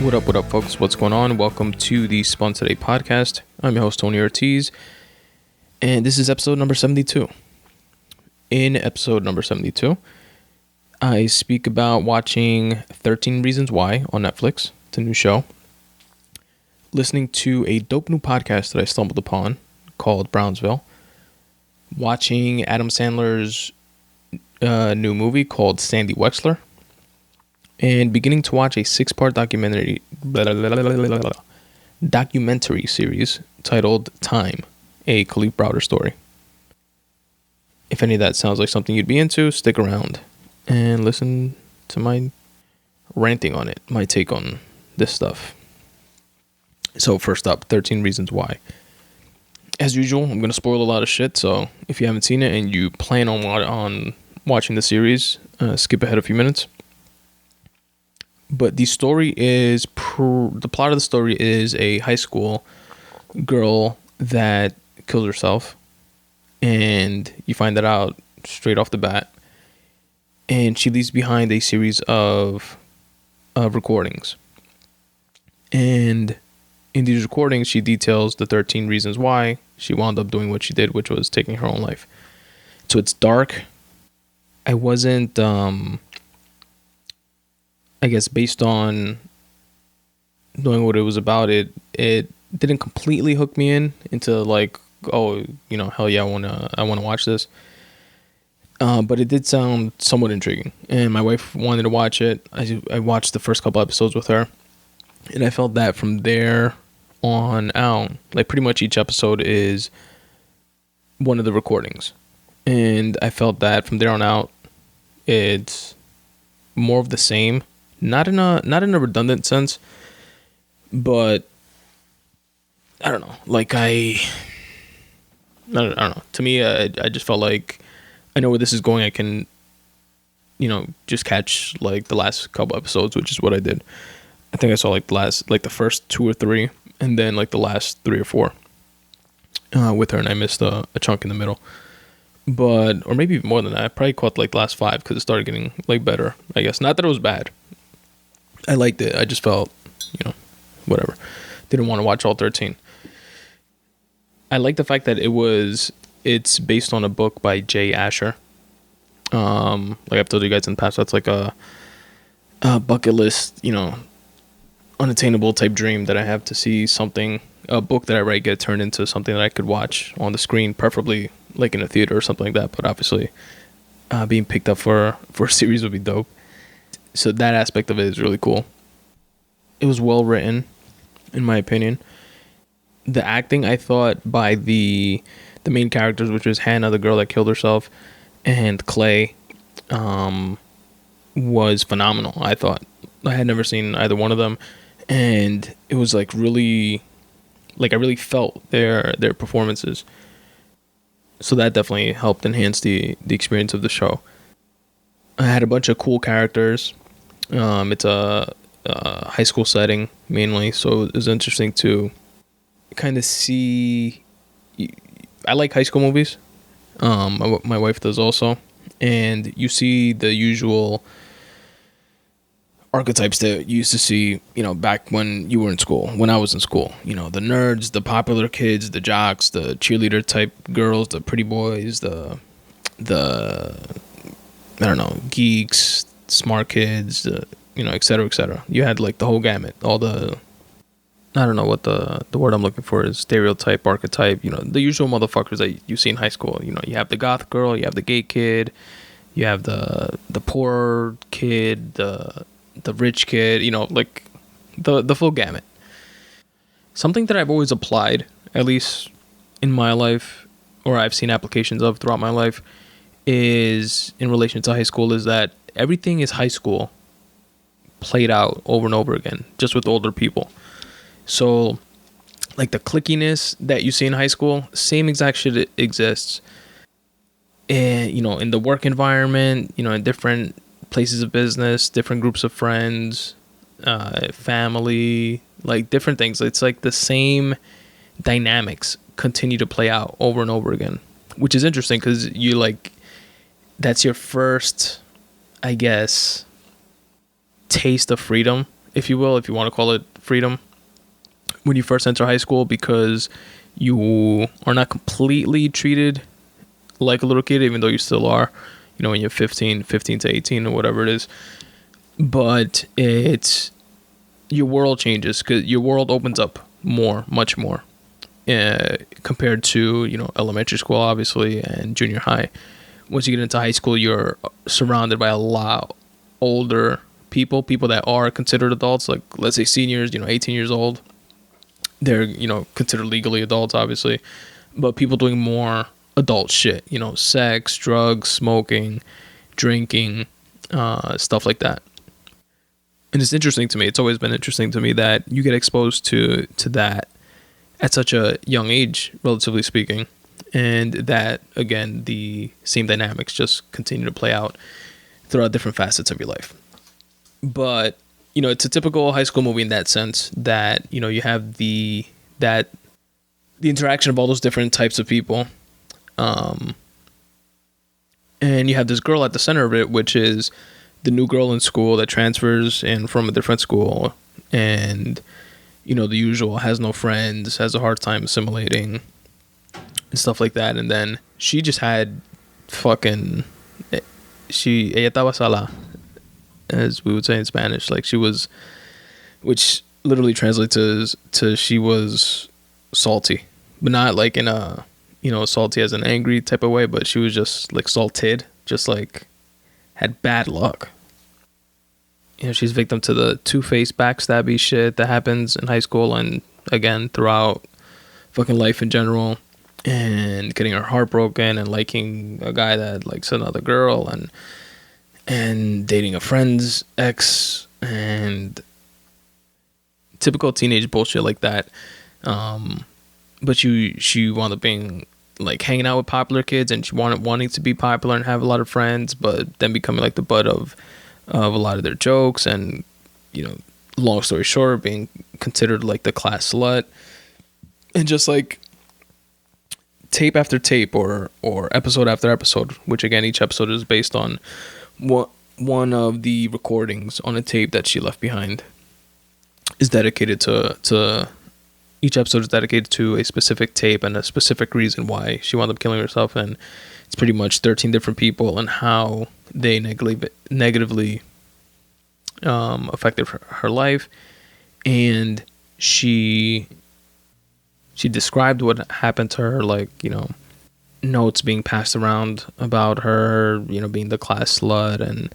What up, folks? What's going on? Welcome to the Spun Today Podcast. I'm your host, Tony Ortiz, and this is episode number 72. In episode number 72, I speak about watching 13 Reasons Why on Netflix. It's a new show. Listening to a dope new podcast that I stumbled upon called Brownsville. Watching Adam Sandler's new movie called Sandy Wexler. And beginning to watch a 6-part documentary series titled Time, a Kalief Browder Story. If any of that sounds like something you'd be into, stick around and listen to my ranting on it, my take on this stuff. So first up, 13 Reasons Why. As usual, I'm going to spoil a lot of shit, so if you haven't seen it and you plan on watching the series, skip ahead a few minutes. But the story is, the plot of the story is a high school girl that kills herself. And you find that out straight off the bat. And she leaves behind a series of recordings. And in these recordings, she details the 13 reasons why she wound up doing what she did, which was taking her own life. So it's dark. I wasn't... I guess based on knowing what it was about, it didn't completely hook me into like, oh, you know, hell yeah, I wanna watch this. But it did sound somewhat intriguing, and my wife wanted to watch it. I watched the first couple episodes with her, and I felt that from there on out, like pretty much each episode is one of the recordings, and I felt that from there on out, it's more of the same. Not in a redundant sense, but I don't know. Like I don't know. To me, I just felt like I know where this is going. I can, just catch like the last couple episodes, which is what I did. I think I saw like the first 2 or 3, and then like the last 3 or 4 with her, and I missed a chunk in the middle. But or maybe even more than that. I probably caught like the last 5 because it started getting like better. I guess not that it was bad. I liked it. I just felt, whatever. Didn't want to watch all 13. I like the fact that it's based on a book by Jay Asher. Like I've told you guys in the past, that's like a bucket list, unattainable type dream that I have to see a book that I write get turned into something that I could watch on the screen, preferably like in a theater or something like that. But obviously, being picked up for a series would be dope. So that aspect of it is really cool. It was well written, in my opinion. The acting, I thought, by the main characters, which was Hannah, the girl that killed herself, and Clay, was phenomenal. I thought. I had never seen either one of them, and it was like really, like I really felt their performances. So that definitely helped enhance the experience of the show. I had a bunch of cool characters. It's a high school setting mainly, so it was interesting to kind of see. I like high school movies. My wife does also, and you see the usual archetypes that you used to see, back when you were in school, when I was in school. The nerds, the popular kids, the jocks, the cheerleader type girls, the pretty boys, the I don't know, geeks, smart kids, et cetera, et cetera. You had like the whole gamut, all the, I don't know what the word I'm looking for is, stereotype, archetype, the usual motherfuckers that you see in high school. You have the goth girl, you have the gay kid, you have the poor kid, the rich kid, like the full gamut. Something that I've always applied, at least in my life, or I've seen applications of throughout my life, is in relation to high school, is that everything is high school played out over and over again, just with older people. So like the clickiness that you see in high school, same exact shit exists and in the work environment, in different places of business, different groups of friends, family, like different things. It's like the same dynamics continue to play out over and over again, which is interesting because you like, that's your first, I guess, taste of freedom if you will, if you want to call it freedom, when you first enter high school, because you are not completely treated like a little kid, even though you still are, when you're 15 to 18 or whatever it is. But your world changes, because your world opens up much more, compared to, elementary school, obviously, and junior high. Once you get into high school, you're surrounded by a lot older people that are considered adults, like, let's say seniors, 18 years old. They're, considered legally adults, obviously, but people doing more adult shit, sex, drugs, smoking, drinking, stuff like that. And it's interesting to me. It's always been interesting to me that you get exposed to that at such a young age, relatively speaking. And that, again, the same dynamics just continue to play out throughout different facets of your life. But, it's a typical high school movie in that sense, that, you have the interaction of all those different types of people. And you have this girl at the center of it, which is the new girl in school that transfers in from a different school, and the usual, has no friends, has a hard time assimilating and stuff like that. And then she just had ella estaba sala, as we would say in Spanish, like she was, which literally translates to she was salty, but not like in a salty as an angry type of way, but she was just like salted, just like had bad luck. She's victim to the two-faced backstabby shit that happens in high school, and again throughout fucking life in general, and getting her heart broken, and liking a guy that likes another girl, and dating a friend's ex, and typical teenage bullshit like that. But she wound up being like hanging out with popular kids, and she wanting to be popular and have a lot of friends, but then becoming like the butt of a lot of their jokes, and long story short, being considered like the class slut, and just like tape after tape or episode after episode, which again, each episode is based on one of the recordings on a tape that she left behind, is dedicated to each episode is dedicated to a specific tape and a specific reason why she wound up killing herself. And it's pretty much 13 different people and how they negatively affected her life. And she described what happened to her, like, notes being passed around about her, being the class slut and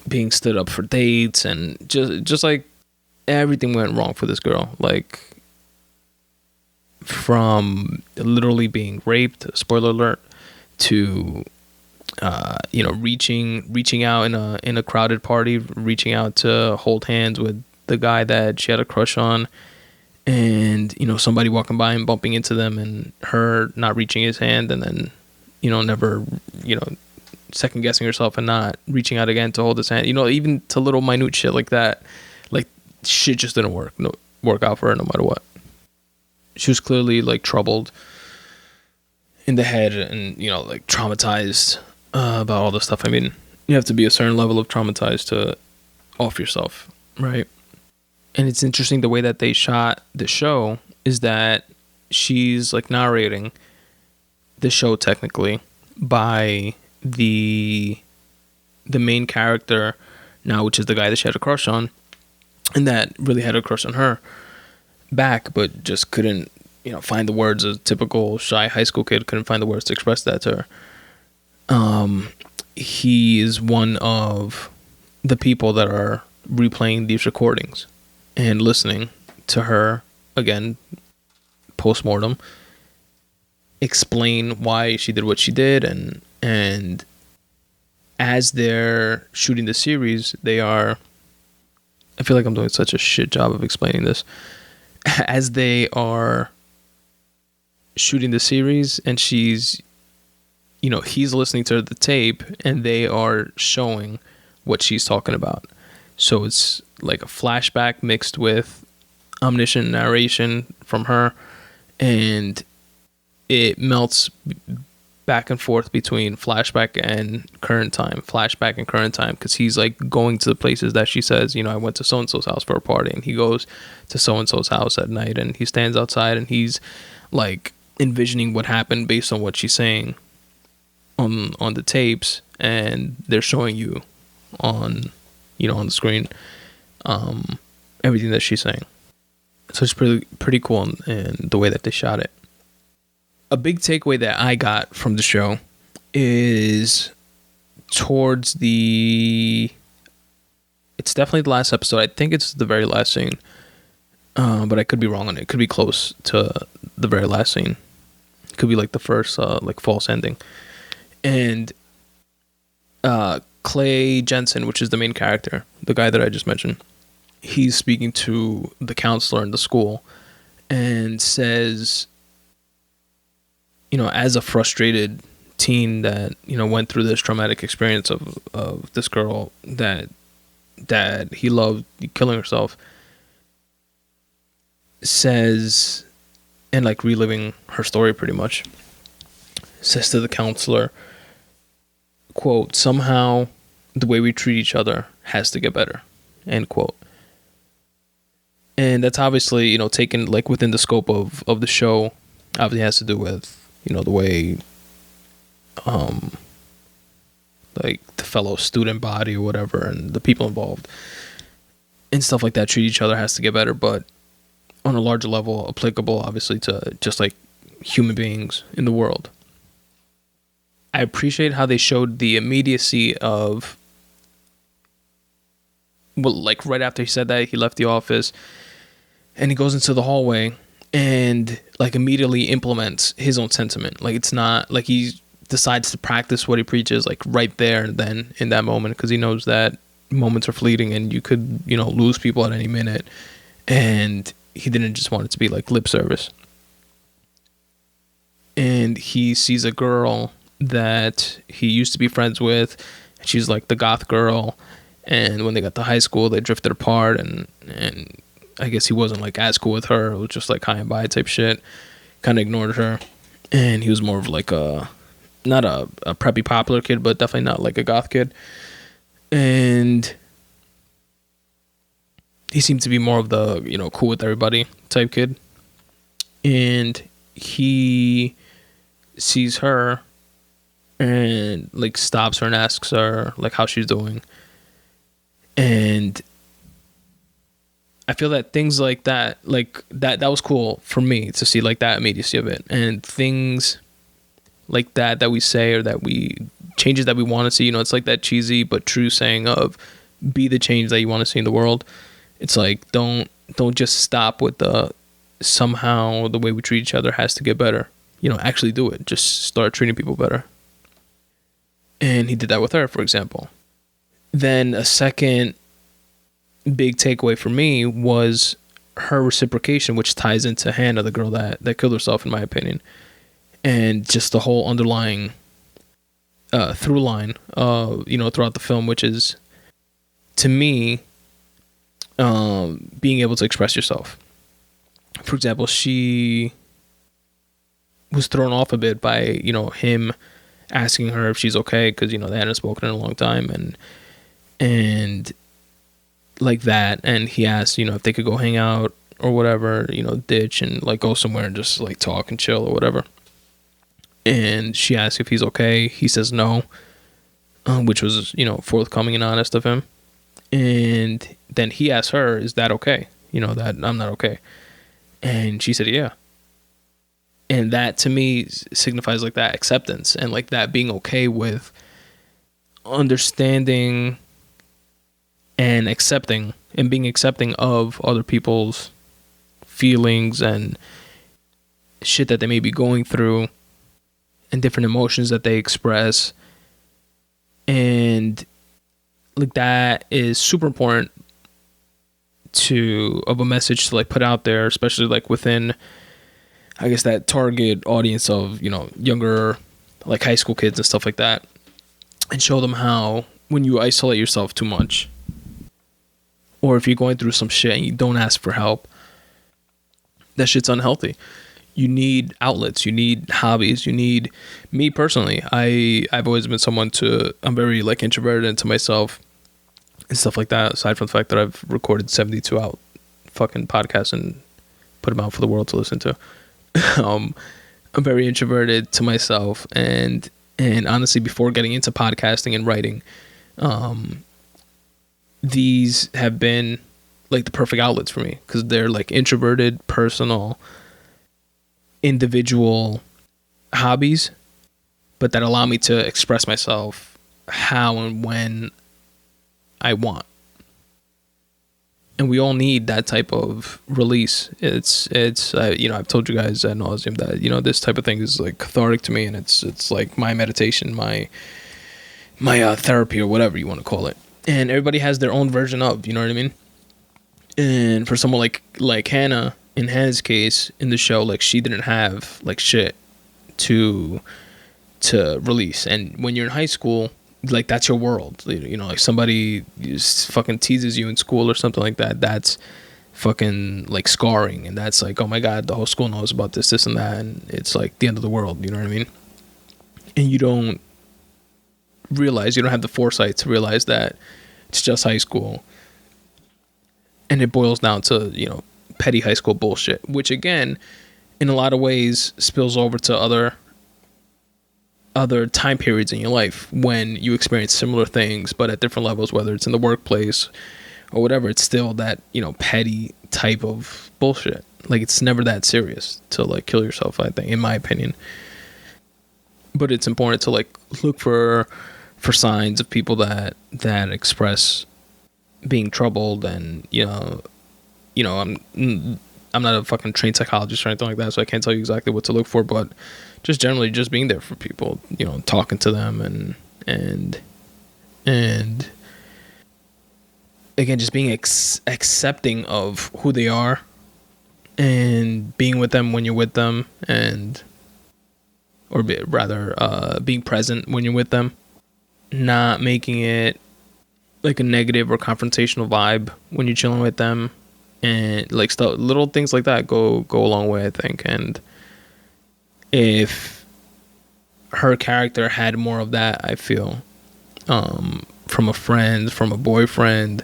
being stood up for dates, and just like everything went wrong for this girl, like from literally being raped, spoiler alert, to reaching out in a crowded party, reaching out to hold hands with the guy that she had a crush on, and somebody walking by and bumping into them, and her not reaching his hand, and then never second guessing herself and not reaching out again to hold his hand, even to little minute shit like that. Like, shit just didn't work out for her no matter what. She was clearly like troubled in the head, and like traumatized about all this stuff. I mean, you have to be a certain level of traumatized to off yourself, right? And it's interesting the way that they shot the show is that she's like narrating the show technically by the main character now, which is the guy that she had a crush on, and that really had a crush on her back, but just couldn't find the words. A typical shy high school kid couldn't find the words to express that to her. He is one of the people that are replaying these recordings and listening to her again post-mortem explain why she did what she did, and as they're shooting the series, I feel like I'm doing such a shit job of explaining this. As they are shooting the series, and she's he's listening to the tape, and they are showing what she's talking about. So it's like a flashback mixed with omniscient narration from her, and it melts back and forth between flashback and current time, because he's like going to the places that she says, I went to so and so's house for a party, and he goes to so and so's house at night, and he stands outside and he's like envisioning what happened based on what she's saying on the tapes, and they're showing you on on the screen everything that she's saying. So it's pretty cool in the way that they shot it. A big takeaway that I got from the show is towards it's definitely the last episode. I think it's the very last scene, but I could be wrong on it. It could be close to the very last scene. It could be like the first like false ending. And Clay Jensen, which is the main character, the guy that I just mentioned, he's speaking to the counselor in the school and says, as a frustrated teen that, went through this traumatic experience of this girl that he loved killing herself, says, and like reliving her story pretty much, says to the counselor, quote, "Somehow the way we treat each other has to get better," end quote. And that's obviously, taken like within the scope of the show, obviously has to do with, the way, like the fellow student body or whatever, and the people involved and stuff like that treat each other has to get better, but on a larger level, applicable obviously to just like human beings in the world. I appreciate how they showed the immediacy of, well, like right after he said that, he left the office and he goes into the hallway and like immediately implements his own sentiment. Like it's not like he decides to practice what he preaches like right there and then in that moment, because he knows that moments are fleeting and you could, lose people at any minute. And he didn't just want it to be like lip service. And he sees a girl that he used to be friends with. She's like the goth girl. And when they got to high school, they drifted apart, and I guess he wasn't like as cool with her. It was just like high and by type shit. Kind of ignored her. And he was more of like not a preppy popular kid, but definitely not like a goth kid. And he seemed to be more of the, cool with everybody type kid. And he sees her and like stops her and asks her like how she's doing. And I feel that things like that, that was cool for me to see, like that immediacy of it. And things like that we say, or changes that we want to see, it's like that cheesy but true saying of be the change that you want to see in the world. It's like, don't just stop with the somehow the way we treat each other has to get better. Actually do it. Just start treating people better. And he did that with her, for example. Then a second big takeaway for me was her reciprocation, which ties into Hannah, the girl that killed herself, in my opinion. And just the whole underlying through line, throughout the film, which is, to me, being able to express yourself. For example, she was thrown off a bit by, him asking her if she's okay, because, they hadn't spoken in a long time, and like that. And he asked, if they could go hang out or whatever, ditch and like go somewhere and just like talk and chill or whatever. And she asked if he's okay. He says no, which was, forthcoming and honest of him. And then he asked her, is that okay? That I'm not okay. And she said, yeah. And that to me signifies like that acceptance and like that being okay with understanding and accepting and being accepting of other people's feelings and shit that they may be going through and different emotions that they express. And like that is super important of a message to like put out there, especially like within, I guess, that target audience of, younger, like high school kids and stuff like that, and show them how when you isolate yourself too much, or if you're going through some shit and you don't ask for help, that shit's unhealthy. you need outlets, you need hobbies, you need, me personally, I've always been someone I'm very like introverted into myself and stuff like that, aside from the fact that I've recorded 72 out fucking podcasts and put them out for the world to listen to. I'm very introverted to myself, and honestly, before getting into podcasting and writing, these have been like the perfect outlets for me, because they're like introverted, personal, individual hobbies, but that allow me to express myself how and when I want. And we all need that type of release. It's I've told you guys ad nauseum that, this type of thing is like cathartic to me, and it's like my meditation, my therapy, or whatever you want to call it. And everybody has their own version of, you know what I mean? And for someone like Hannah, in Hannah's case in the show, like, she didn't have like shit to release. And when you're in high school, like, that's your world, like somebody just fucking teases you in school or something like that, that's fucking like scarring, and that's like, oh my god, the whole school knows about this and that, and it's like the end of the world, you know what I mean? And you don't have the foresight to realize that it's just high school, and it boils down to petty high school bullshit, which again, in a lot of ways, spills over to other time periods in your life when you experience similar things, but at different levels, whether it's in the workplace or whatever. It's still that, petty type of bullshit. Like, it's never that serious to like kill yourself, I think, in my opinion. But it's important to like look for signs of people that express being troubled, and I'm not a fucking trained psychologist or anything like that, so I can't tell you exactly what to look for, but just generally just being there for people, talking to them, and again, just being accepting of who they are, and being with them when you're with them, being present when you're with them, not making it like a negative or confrontational vibe when you're chilling with them, and like little things like that go a long way, I think. And if her character had more of that, I feel, from a friend, from a boyfriend,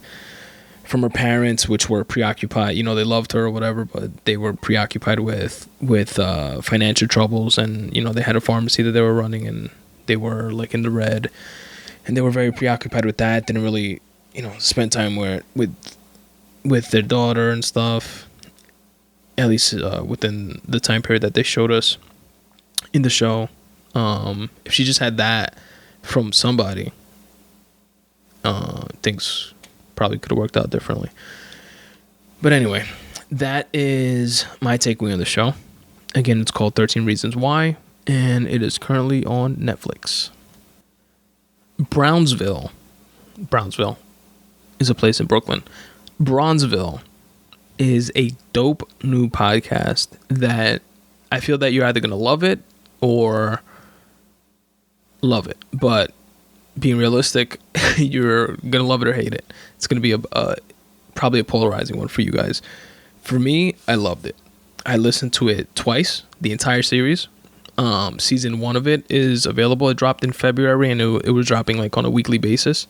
from her parents, which were preoccupied, they loved her or whatever, but they were preoccupied with financial troubles, and they had a pharmacy that they were running, and they were like in the red, and they were very preoccupied with that. Didn't really spend time with their daughter and stuff, at least within the time period that they showed us in the show. If she just had that from somebody, things probably could have worked out differently. But anyway, that is my takeaway on the show. Again, it's called 13 Reasons Why, and it is currently on Netflix. Brownsville is a place in Brooklyn. Bronzeville is a dope new podcast that I feel that you're either going to love it or love it. But being realistic, you're going to love it or hate it. It's going to be probably a polarizing one for you guys. For me, I loved it. I listened to it twice, the entire series. Season 1 of it is available. It dropped in February, and it was dropping like on a weekly basis.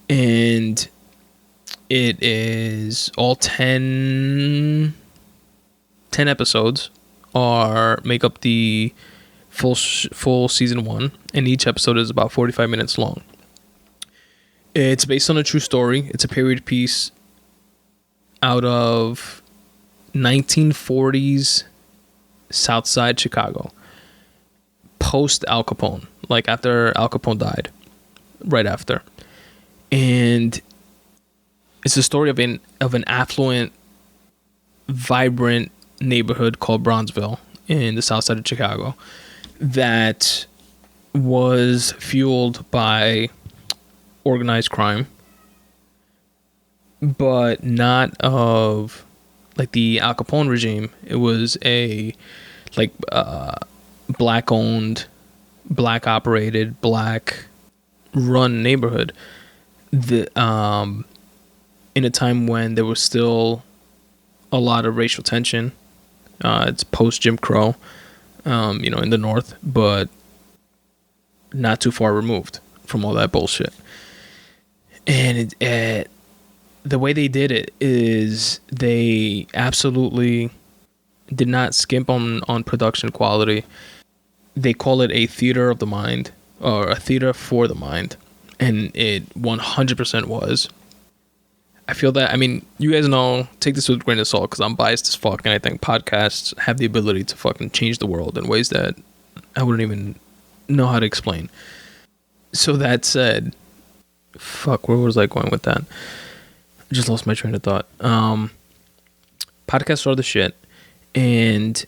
And it is all 10 episodes make up the full season 1, and each episode is about 45 minutes long. It's based on a true story. It's a period piece out of 1940s Southside Chicago, post Al Capone, like after Al Capone died, right after. And it's the story of an affluent, vibrant neighborhood called Bronzeville in the south side of Chicago that was fueled by organized crime, but not of like the Al Capone regime. It was a black owned, black operated, black run neighborhood. In a time when there was still a lot of racial tension, It's post Jim Crow, in the North, but not too far removed from all that bullshit. And the way they did it is they absolutely did not skimp on production quality. They call it a theater of the mind, or a theater for the mind, and it 100% was. I feel that, you guys know, take this with a grain of salt, because I'm biased as fuck, and I think podcasts have the ability to fucking change the world in ways that I wouldn't even know how to explain. So that said, fuck, where was I going with that? I just lost my train of thought. Podcasts are the shit, and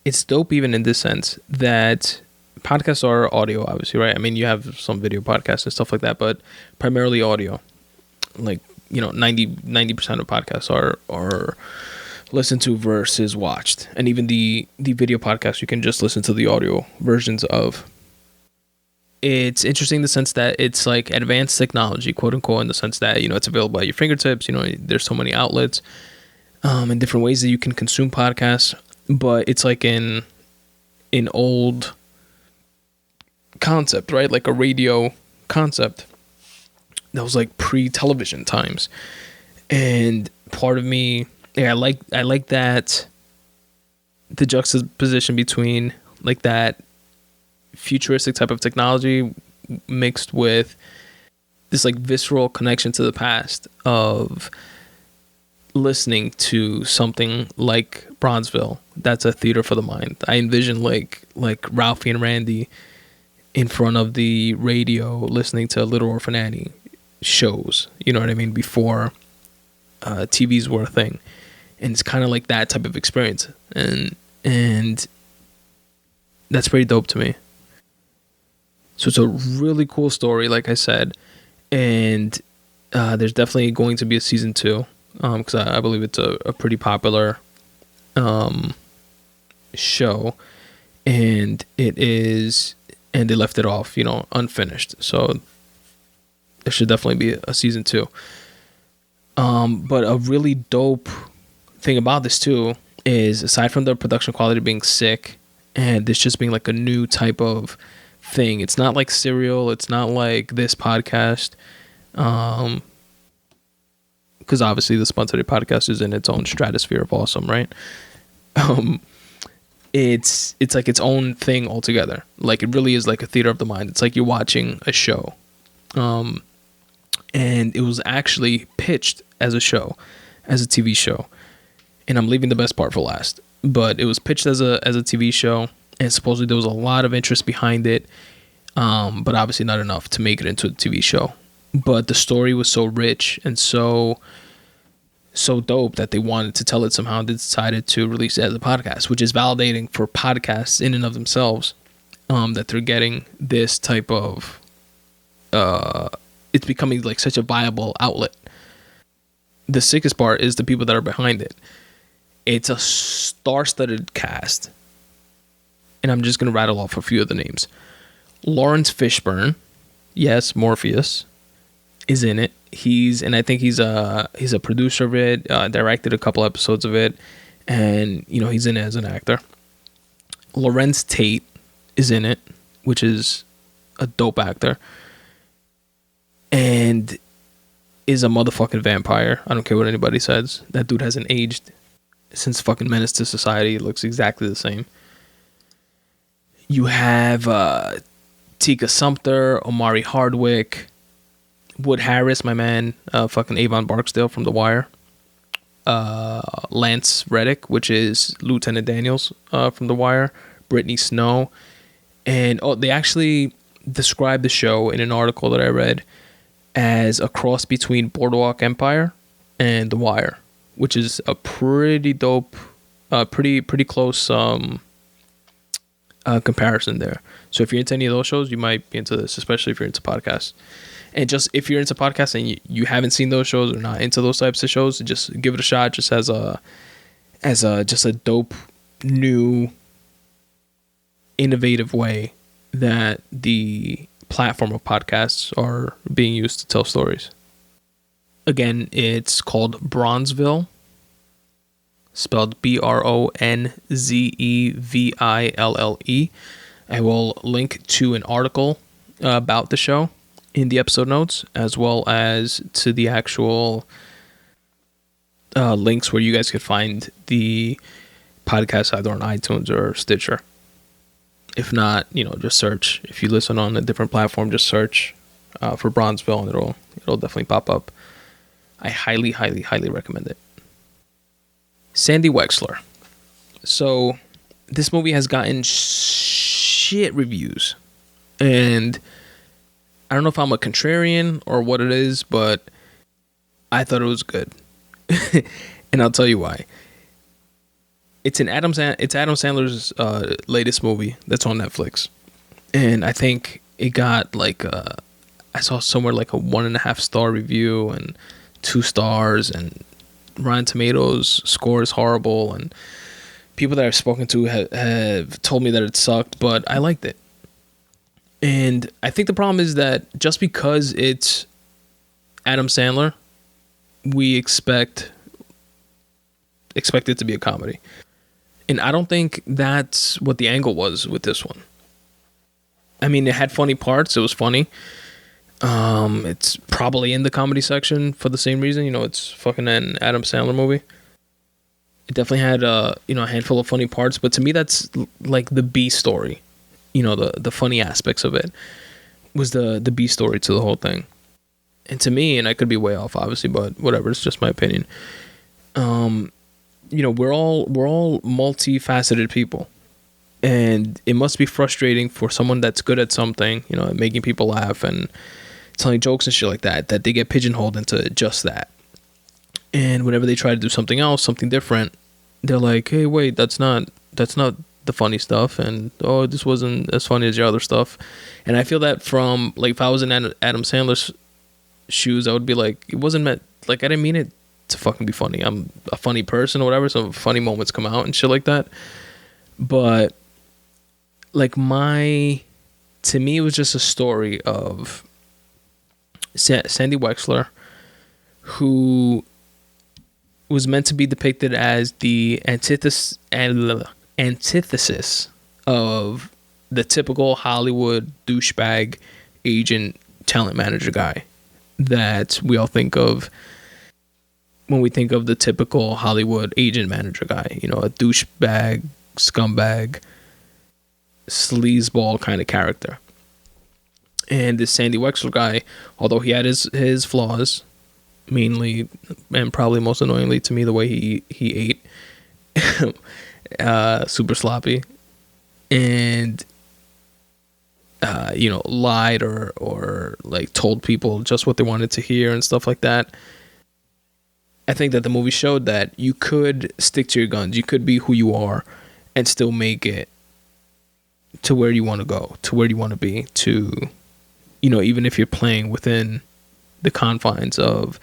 it's dope even in this sense that podcasts are audio, obviously, right? You have some video podcasts and stuff like that, but primarily audio. 90% of podcasts are listened to versus watched. And even the video podcasts, you can just listen to the audio versions of. It's interesting in the sense that it's like advanced technology, quote unquote, in the sense that, it's available at your fingertips. There's so many outlets and different ways that you can consume podcasts. But it's like an old concept, right? Like a radio concept that was like pre-television times. And part of me, I like that, the juxtaposition between like that futuristic type of technology mixed with this like visceral connection to the past of listening to something like Bronzeville. That's a theater for the mind. I envision like Ralphie and Randy in front of the radio listening to Little Orphan Annie shows, you know what I mean, before TVs were a thing. And it's kind of like that type of experience, and that's pretty dope to me. So it's a really cool story, like I said, and there's definitely going to be a season 2, because I believe it's a pretty popular show, and they left it off, unfinished. So there should definitely be a season 2. But a really dope thing about this too is, aside from the production quality being sick and this just being like a new type of thing, it's not like Serial, it's not like this podcast, because obviously the Spun Today Podcast is in its own stratosphere of awesome, right? It's like its own thing altogether. Like, it really is like a theater of the mind. It's like you're watching a show. And it was actually pitched as a show, as a TV show. And I'm leaving the best part for last. But it was pitched as a TV show, and supposedly there was a lot of interest behind it, but obviously not enough to make it into a TV show. But the story was so rich and so dope that they wanted to tell it somehow. They decided to release it as a podcast, which is validating for podcasts in and of themselves, that they're getting this type of it's becoming like such a viable outlet. The sickest part is the people that are behind it. It's a star-studded cast, and I'm just gonna rattle off a few of the names. Lawrence Fishburne, yes, Morpheus, is in it. I think he's a producer of it, directed a couple episodes of it, and he's in it as an actor. Lorenz Tate is in it, which is a dope actor, and is a motherfucking vampire. I don't care what anybody says. That dude hasn't aged since fucking Menace to Society. It looks exactly the same. You have Tika Sumpter, Omari Hardwick, Wood Harris, my man, fucking Avon Barksdale from The Wire, Lance Reddick, which is Lieutenant Daniels from The Wire, Brittany Snow, and they actually described the show in an article that I read as a cross between Boardwalk Empire and The Wire, which is a pretty dope, pretty close comparison there. So if you're into any of those shows, you might be into this, especially if you're into podcasts. And just if you're into podcasts and you haven't seen those shows or not into those types of shows, just give it a shot. Just as a dope, new, innovative way that the platform of podcasts are being used to tell stories. Again, it's called Bronzeville. spelled BRONZEVILLE. I will link to an article about the show in the episode notes, as well as to the actual links where you guys could find the podcast either on iTunes or Stitcher. If not, just search. If you listen on a different platform, just search for Bronzeville, and it'll definitely pop up. I highly, highly, highly recommend it. Sandy Wexler. So this movie has gotten shit reviews, and I don't know if I'm a contrarian or what it is, but I thought it was good. And I'll tell you why. It's Adam Sandler's latest movie that's on Netflix, and I think it got I saw somewhere like a 1.5 star review and 2 stars, and Rotten Tomatoes score is horrible, and people that I've spoken to have told me that it sucked, but I liked it. And I think the problem is that just because it's Adam Sandler, we expect it to be a comedy. And I don't think that's what the angle was with this one. I mean, it had funny parts. It was funny. It's probably in the comedy section for the same reason. It's fucking an Adam Sandler movie. It definitely had a handful of funny parts, but to me, that's like the B story. The funny aspects of it was the B story to the whole thing. And to me, and I could be way off, obviously, but whatever. It's just my opinion. We're all multifaceted people, and it must be frustrating for someone that's good at something, making people laugh and telling jokes and shit like that they get pigeonholed into just that. And whenever they try to do something else, something different, they're like, hey, wait, that's not the funny stuff, and this wasn't as funny as your other stuff. And I feel that from, if I was in Adam Sandler's shoes, I would be like, it wasn't meant, I didn't mean it to fucking be funny. I'm a funny person or whatever, so funny moments come out and shit like that. But to me, it was just a story of Sandy Wexler, who was meant to be depicted as the antithesis of the typical Hollywood douchebag agent talent manager guy that we all think of when we think of the typical Hollywood agent manager guy. A douchebag, scumbag, sleazeball kind of character. And this Sandy Wexler guy, although he had his flaws, mainly and probably most annoyingly to me, the way he ate, super sloppy, and lied or told people just what they wanted to hear and stuff like that. I think that the movie showed that you could stick to your guns. You could be who you are and still make it to where you want to go, to where you want to be, to, even if you're playing within the confines of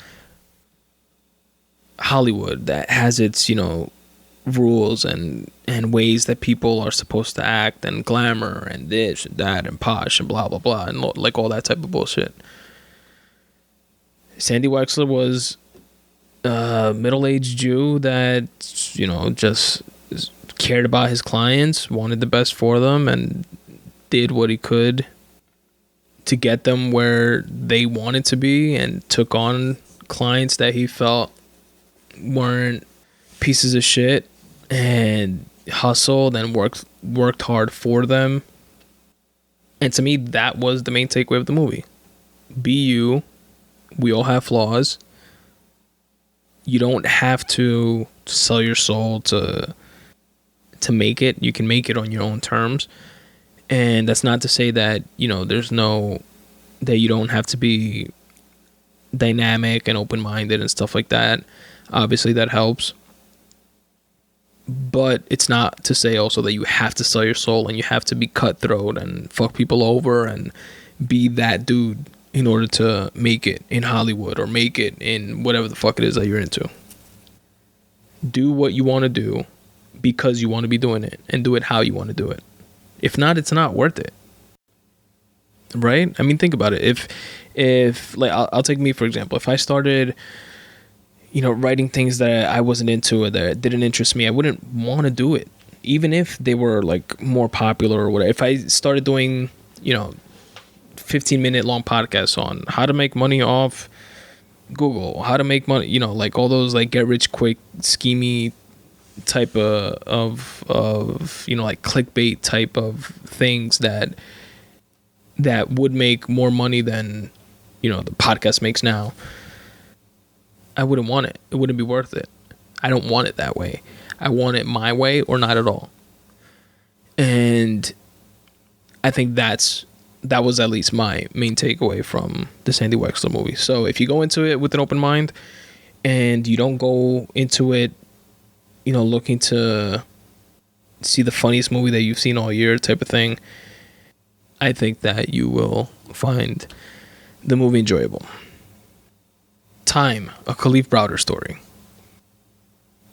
Hollywood that has its, rules and ways that people are supposed to act, and glamour and this and that and posh and blah, blah, blah, and all that type of bullshit. Sandy Wexler was a middle-aged Jew that, just cared about his clients, wanted the best for them, and did what he could to get them where they wanted to be, and took on clients that he felt weren't pieces of shit, and hustled and worked hard for them. And to me, that was the main takeaway of the movie. Be you. We all have flaws. You don't have to sell your soul to make it. You can make it on your own terms. And that's not to say that, that you don't have to be dynamic and open-minded and stuff like that. Obviously that helps. But it's not to say also that you have to sell your soul and you have to be cutthroat and fuck people over and be that dude in order to make it in Hollywood or make it in whatever the fuck it is that you're into. Do what you want to do because you want to be doing it, and do it how you want to do it. If not, it's not worth it. Right? I mean, think about it. If I'll take me for example. If I started, writing things that I wasn't into or that didn't interest me, I wouldn't want to do it, even if they were like more popular or whatever. If I started doing 15-minute long podcasts on how to make money off Google, how to make money, like all those like get rich quick schemey type of like clickbait type of things that would make more money than the podcast makes now, I wouldn't want it. It wouldn't be worth it. I don't want it that way. I want it my way or not at all. And I think that was at least my main takeaway from the Sandy Wexler movie. So if you go into it with an open mind and you don't go into it, looking to see the funniest movie that you've seen all year type of thing, I think that you will find the movie enjoyable. Time, a Kalief Browder story.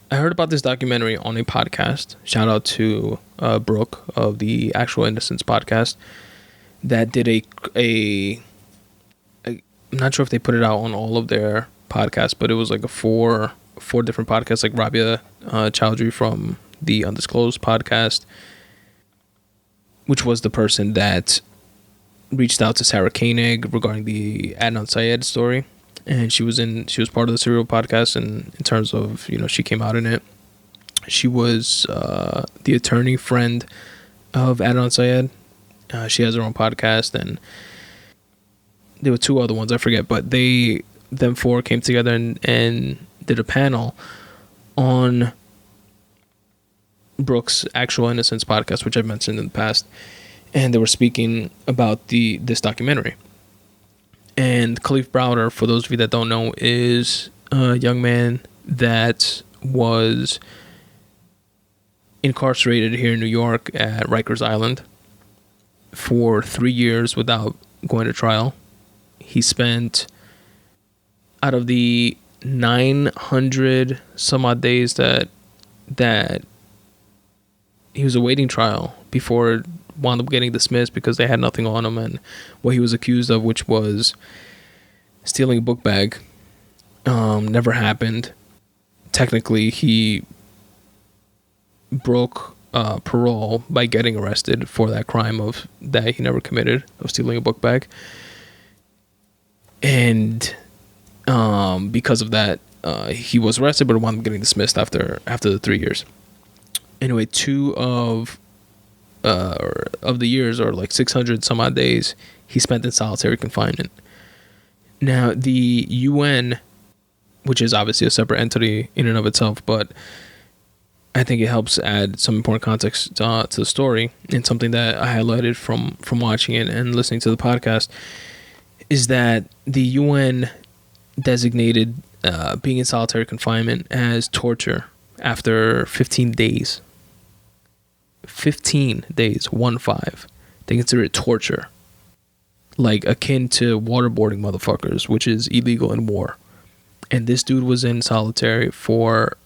I heard about this documentary on a podcast. Shout out to Brooke of the Actual Innocence podcast that did I'm not sure if they put it out on all of their podcasts, but it was like a four different podcasts, like Rabia Chowdhury from the Undisclosed podcast, which was the person that reached out to Sarah Koenig regarding the Adnan Syed story. And she was part of the Serial podcast, and in terms of, she came out in it. She was the attorney friend of Adnan Syed. She has her own podcast, and there were two other ones, I forget, but them four came together and did a panel on Brooke's Actual Innocence podcast, which I've mentioned in the past, and they were speaking about this documentary. And Kalief Browder, for those of you that don't know, is a young man that was incarcerated here in New York at Rikers Island for 3 years without going to trial. He spent, out of the 900 some odd days that he was awaiting trial before it wound up getting dismissed because they had nothing on him, and what he was accused of, which was stealing a book bag, never happened. Technically, he broke parole by getting arrested for that crime that he never committed, of stealing a book bag. And because of that, he was arrested, but wound up getting dismissed after the 3 years. Anyway, 2 of the years, or like 600 some odd days, he spent in solitary confinement. Now, the UN, which is obviously a separate entity in and of itself, but I think it helps add some important context to the story, and something that I highlighted from watching it and listening to the podcast, is that the UN designated being in solitary confinement as torture after 15 days. 15 days, 1-5. They consider it torture, like akin to waterboarding motherfuckers, which is illegal in war. And this dude was in solitary for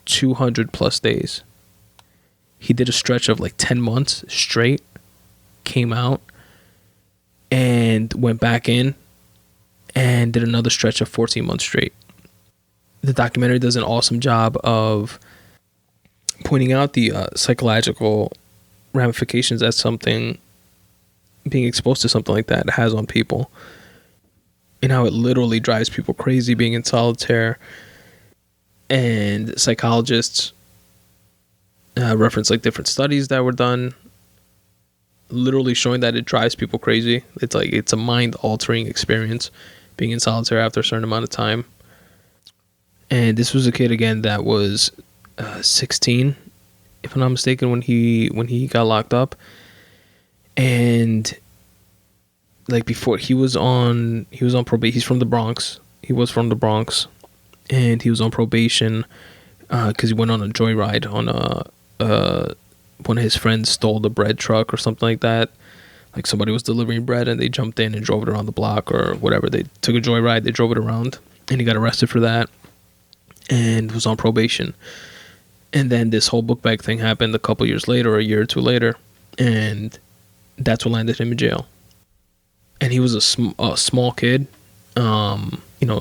200 plus days. He did a stretch of like 10 months straight, came out, and went back in and did another stretch of 14 months straight. The documentary does an awesome job of pointing out the psychological ramifications that being exposed to something like that has on people, and how it literally drives people crazy being in solitaire. And psychologists reference like different studies that were done, literally showing that it drives people crazy. It's a mind-altering experience being in solitaire after a certain amount of time. And this was a kid, again, that was 16, if I'm not mistaken, when he got locked up. And like before, he was on probation. He's from the Bronx. He was from the Bronx, and he was on probation because he went on a joyride on one of his friends stole the bread truck or something like that. Like somebody was delivering bread and they jumped in and drove it around the block or whatever. They took a joyride, they drove it around, and he got arrested for that and was on probation. And then this whole book bag thing happened a couple years later, or a year or two later, and that's what landed him in jail. And he was a small kid,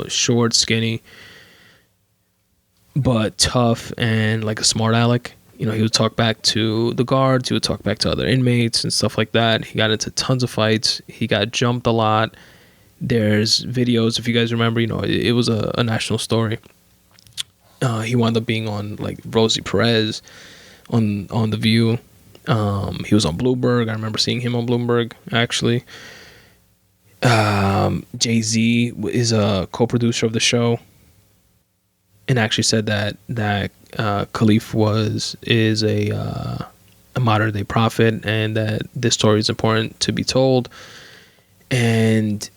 short, skinny, but tough and like a smart aleck. You know, he would talk back to the guards, he would talk back to other inmates and stuff like that. He got into tons of fights. He got jumped a lot. There's videos, if you guys remember, you know, it was a national story. He wound up being on like Rosie Perez on The View. He was on Bloomberg. I remember seeing him on Bloomberg, actually. Jay-Z is a co-producer of the show, and actually said that Kalief is a modern day prophet, and that this story is important to be told. And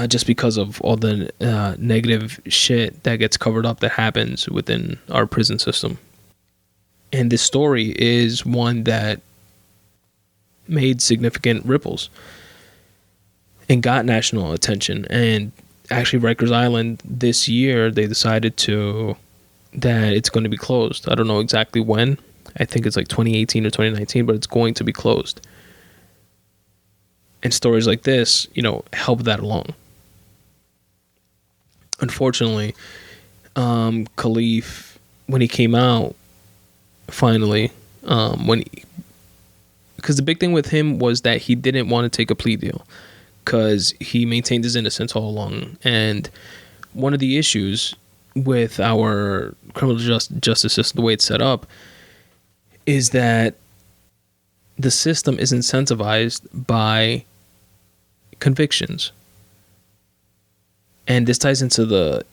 just because of all the negative shit that gets covered up that happens within our prison system. And this story is one that made significant ripples and got national attention. And actually, Rikers Island this year, they decided that it's going to be closed. I don't know exactly when. I think it's like 2018 or 2019, but it's going to be closed. And stories like this, you know, help that along. Unfortunately, Kalief, when he came out, finally, because the big thing with him was that he didn't want to take a plea deal, because he maintained his innocence all along. And one of the issues with our criminal justice system, the way it's set up, is that the system is incentivized by convictions. And this ties into the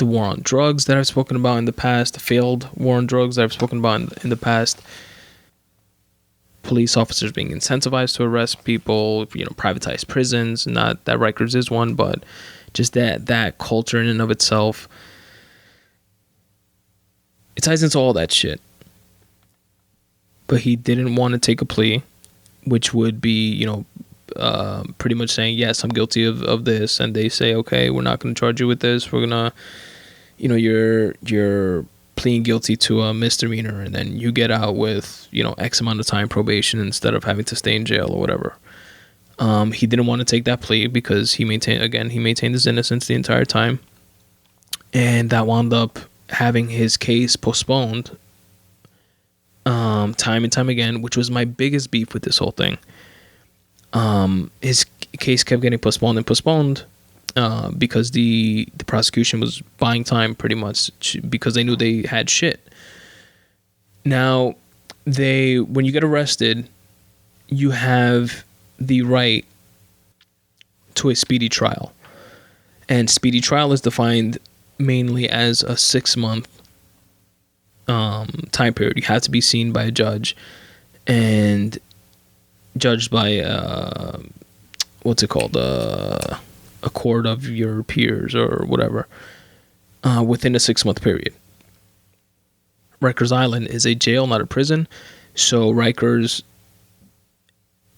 war on drugs that I've spoken about in the past, the failed war on drugs that I've spoken about in the past. Police officers being incentivized to arrest people, you know, privatized prisons. Not that Rikers is one, but just that culture in and of itself. It ties into all that shit. But he didn't want to take a plea, which would be, you know, pretty much saying, yes, I'm guilty of this. And they say, okay, we're not going to charge you with this. We're going to, you know, you're pleading guilty to a misdemeanor, and then you get out with, you know, X amount of time probation instead of having to stay in jail or whatever. He didn't want to take that plea because he maintained his innocence the entire time. And that wound up having his case postponed time and time again, which was my biggest beef with this whole thing. His case kept getting postponed and postponed because the prosecution was buying time, pretty much, because they knew they had shit. Now, when you get arrested, you have the right to a speedy trial. And speedy trial is defined mainly as a 6-month time period. You have to be seen by a judge and judged by a court of your peers or whatever, within a 6-month period. Rikers Island is a jail, not a prison. So Rikers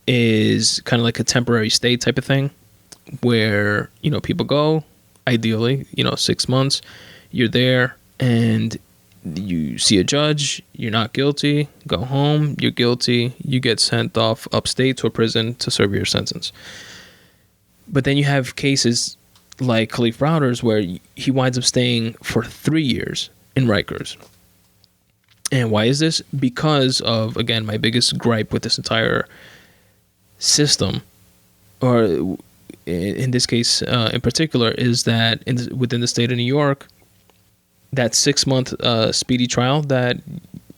is kind of like a temporary stay type of thing, where, you know, people go, ideally, you know, 6 months, you're there, and you see a judge, you're not guilty, go home, you're guilty, you get sent off upstate to a prison to serve your sentence. But then you have cases like Kalief Browder's, where he winds up staying for 3 years in Rikers. And why is this? Because of, again, my biggest gripe with this entire system, or in this case in particular, is that within the state of New York, that 6-month speedy trial, that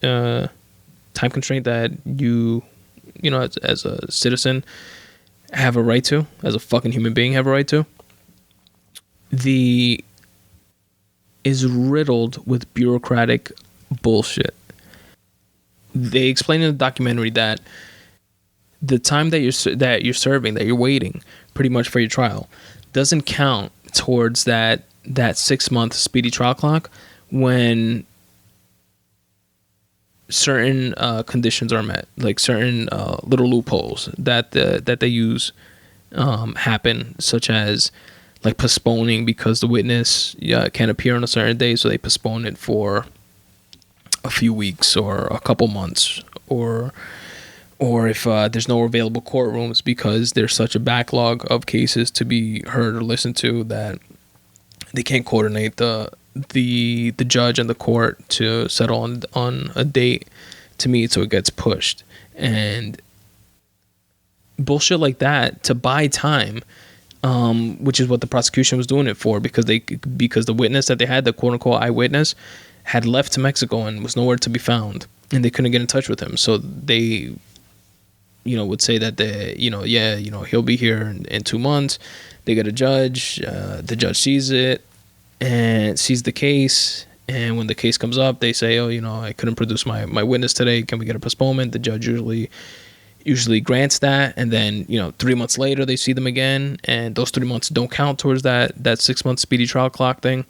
time constraint that you know, as a citizen have a right to, as a fucking human being have a right to, is riddled with bureaucratic bullshit. They explain in the documentary that the time that you're serving, that you're waiting pretty much for your trial, doesn't count towards that 6-month speedy trial clock when certain conditions are met, like certain little loopholes that they use happen, such as like postponing because the witness can't appear on a certain day, so they postpone it for a few weeks or a couple months, or if there's no available courtrooms because there's such a backlog of cases to be heard or listened to that they can't coordinate the the judge and the court to settle on a date to meet, so it gets pushed. And bullshit like that to buy time, which is what the prosecution was doing it for, because the witness that they had, the quote unquote eyewitness, had left to Mexico and was nowhere to be found, and they couldn't get in touch with him. So they, would say that he'll be here in 2 months. They get a judge. The judge sees it and sees the case. And when the case comes up, they say, I couldn't produce my witness today. Can we get a postponement? The judge usually grants that. And then, 3 months later, they see them again. And those 3 months don't count towards that 6 month speedy trial clock thing.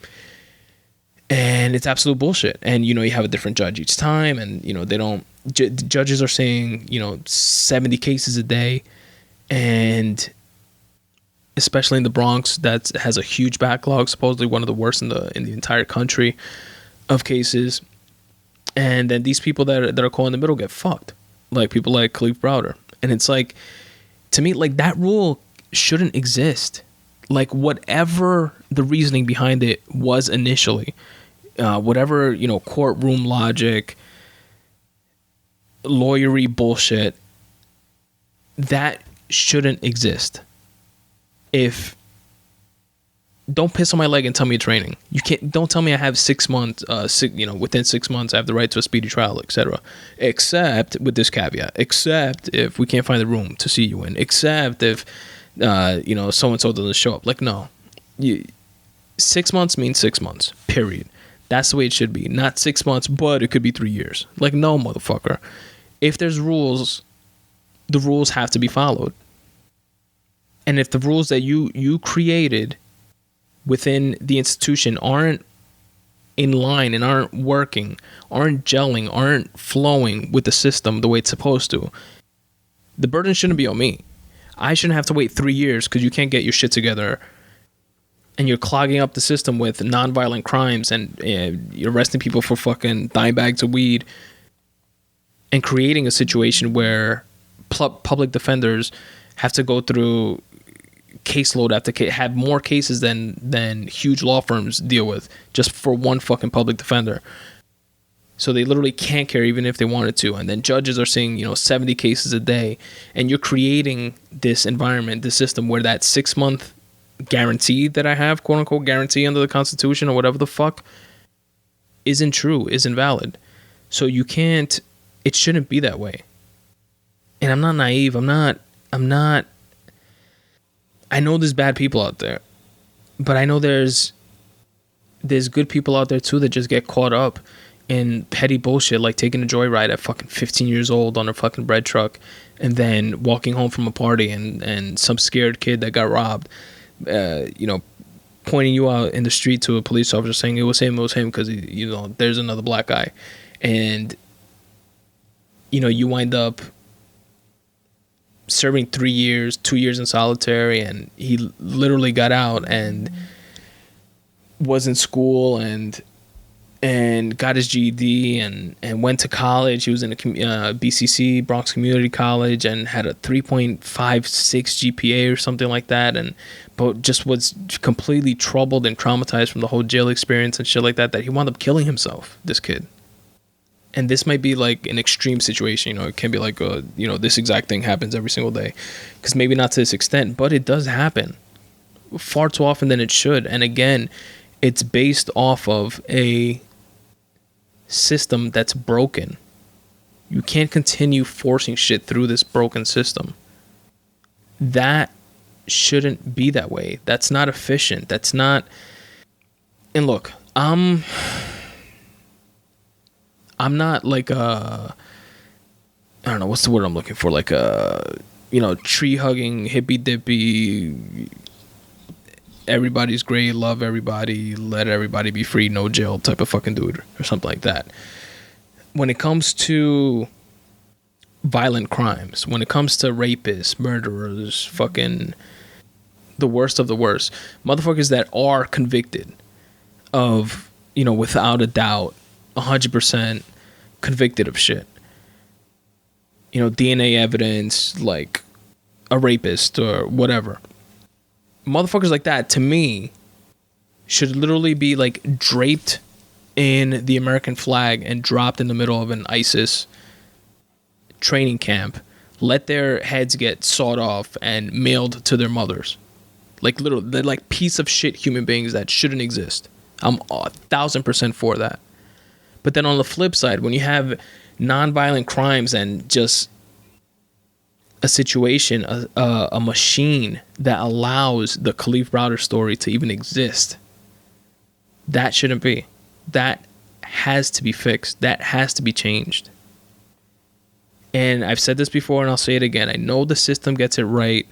And it's absolute bullshit. And, you have a different judge each time. And, they don't, judges are saying, 70 cases a day. And especially in the Bronx, that has a huge backlog, supposedly one of the worst in the entire country of cases. And then these people that are caught in the middle get fucked, like people like Kalief Browder. And it's like, to me, like, that rule shouldn't exist. Like, whatever the reasoning behind it was initially, whatever, courtroom logic, lawyery bullshit, that shouldn't exist. Don't piss on my leg and tell me it's raining. Don't tell me I have 6 months, within 6 months I have the right to a speedy trial, etc. Except with this caveat, except if we can't find the room to see you in, except if, so-and-so doesn't show up. Like, no, 6 months means 6 months, period. That's the way it should be. Not 6 months, but it could be 3 years. Like, no, motherfucker. If there's rules, the rules have to be followed. And if the rules that you created within the institution aren't in line and aren't working, aren't gelling, aren't flowing with the system the way it's supposed to, the burden shouldn't be on me. I shouldn't have to wait 3 years because you can't get your shit together and you're clogging up the system with nonviolent crimes and you're arresting people for fucking dime bags of weed and creating a situation where public defenders have to go through caseload after have more cases than huge law firms deal with just for one fucking public defender. So they literally can't care even if they wanted to. And then judges are seeing, 70 cases a day, and you're creating this environment, this system where that 6 month guarantee that I have, quote unquote guarantee under the Constitution or whatever the fuck, isn't true, isn't valid. So it shouldn't be that way. And I'm not naive. I know there's bad people out there, but I know there's good people out there too that just get caught up in petty bullshit, like taking a joyride at fucking 15 years old on a fucking bread truck and then walking home from a party and some scared kid that got robbed, pointing you out in the street to a police officer saying it was him because, there's another black guy. And, you wind up serving 3 years, 2 years in solitary, and he literally got out and was in school and got his GED and went to college. He was in a BCC, Bronx Community College, and had a 3.56 GPA or something like that, but just was completely troubled and traumatized from the whole jail experience and shit like that he wound up killing himself, this kid. And this might be like an extreme situation, it can be like, this exact thing happens every single day. Because maybe not to this extent, but it does happen far too often than it should. And again, it's based off of a system that's broken. You can't continue forcing shit through this broken system. That shouldn't be that way. That's not efficient. That's not... And look, I'm not like I don't know, what's the word I'm looking for? Like tree hugging, hippy dippy, everybody's great, love everybody, let everybody be free, no jail type of fucking dude or something like that. When it comes to violent crimes, when it comes to rapists, murderers, fucking the worst of the worst, motherfuckers that are convicted of, without a doubt, 100% convicted of shit, DNA evidence, like a rapist or whatever, motherfuckers like that, to me, should literally be like draped in the American flag and dropped in the middle of an ISIS training camp. Let their heads get sawed off and mailed to their mothers. Like literally, they're like piece of shit human beings that shouldn't exist. I'm 1,000% for that. But then on the flip side, when you have nonviolent crimes and just a situation, a machine that allows the Kalief Browder story to even exist, that shouldn't be. That has to be fixed. That has to be changed. And I've said this before and I'll say it again. I know the system gets it right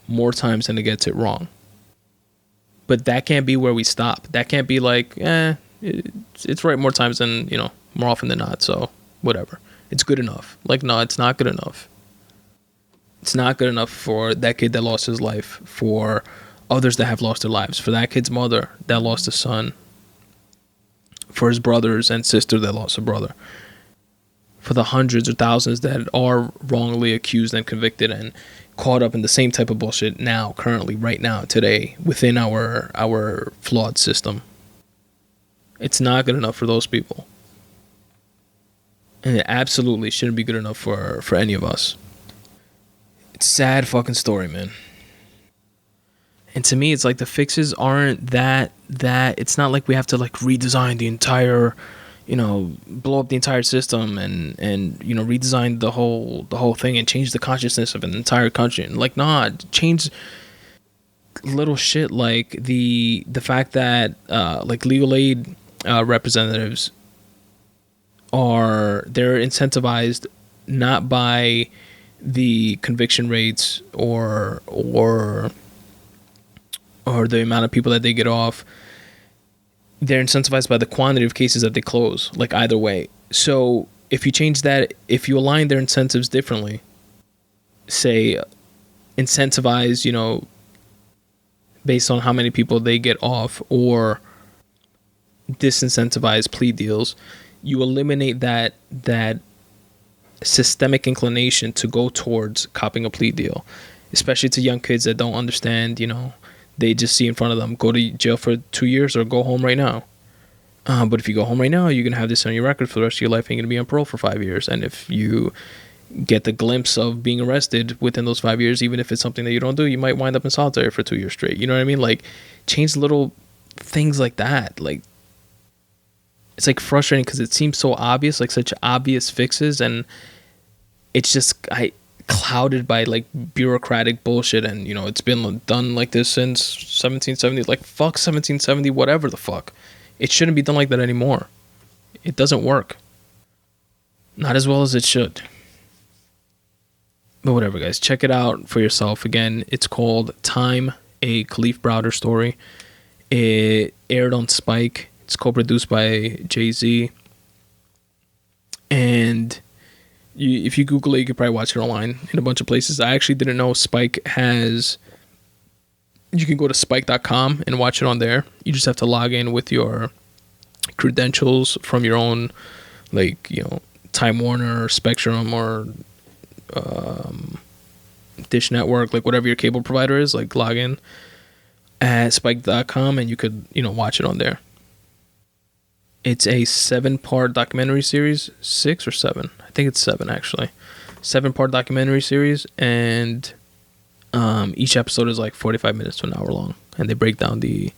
more times than it gets it wrong. But that can't be where we stop. That can't be like, it's right more times than, more often than not. So whatever. It's good enough. Like, no, it's not good enough. It's not good enough for that kid that lost his life, for others that have lost their lives, for that kid's mother that lost a son, for his brothers and sister that lost a brother, for the hundreds or thousands that are wrongly accused and convicted and caught up in the same type of bullshit now, currently, right now, today, within our flawed system. It's not good enough for those people. And it absolutely shouldn't be good enough for any of us. It's a sad fucking story, man. And to me, it's like the fixes aren't that it's not like we have to like redesign the entire, blow up the entire system and redesign the whole thing and change the consciousness of an entire country. And like, nah, change little shit like the fact that like legal aid representatives they're incentivized not by the conviction rates or the amount of people that they get off. They're incentivized by the quantity of cases that they close, like either way. So if you change that, if you align their incentives differently, say incentivize, based on how many people they get off, or disincentivize plea deals, you eliminate that systemic inclination to go towards copping a plea deal, especially to young kids that don't understand, they just see in front of them, go to jail for 2 years or go home right now. But if you go home right now, you're going to have this on your record for the rest of your life and you're going to be on parole for 5 years. And if you get the glimpse of being arrested within those 5 years, even if it's something that you don't do, you might wind up in solitary for 2 years straight. You know what I mean? Like, change little things like that. Like, it's like frustrating because it seems so obvious, like such obvious fixes, and it's just clouded by like bureaucratic bullshit. And it's been done like this since 1770. Like, fuck 1770, whatever the fuck. It shouldn't be done like that anymore. It doesn't work. Not as well as it should. But whatever, guys, check it out for yourself. Again, it's called Time, a Kalief Browder Story. It aired on Spike. It's co-produced by Jay-Z. And if you Google it, you could probably watch it online in a bunch of places. I actually didn't know Spike has... You can go to spike.com and watch it on there. You just have to log in with your credentials from your own, Time Warner or Spectrum or Dish Network, like whatever your cable provider is. Like, log in at spike.com and you could, watch it on there. It's a 7-part documentary series. 6 or 7? I think it's 7, actually. 7-part documentary series, and each episode is like 45 minutes to an hour long, and they break down the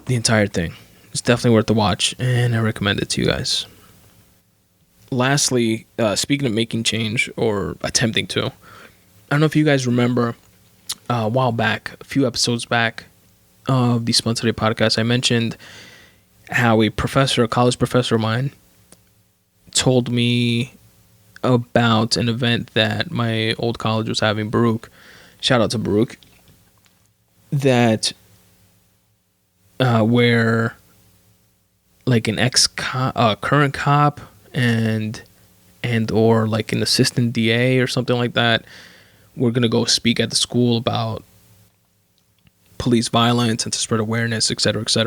entire thing. It's definitely worth the watch, and I recommend it to you guys. Lastly, speaking of making change, or attempting to, I don't know if you guys remember a while back, a few episodes back of the Spun Today Podcast, I mentioned how a college professor of mine told me about an event that my old college was having, Baruch. Shout out to Baruch. That where like an current cop and or like an assistant DA or something like that, we're gonna go speak at the school about police violence and to spread awareness, etc., etc.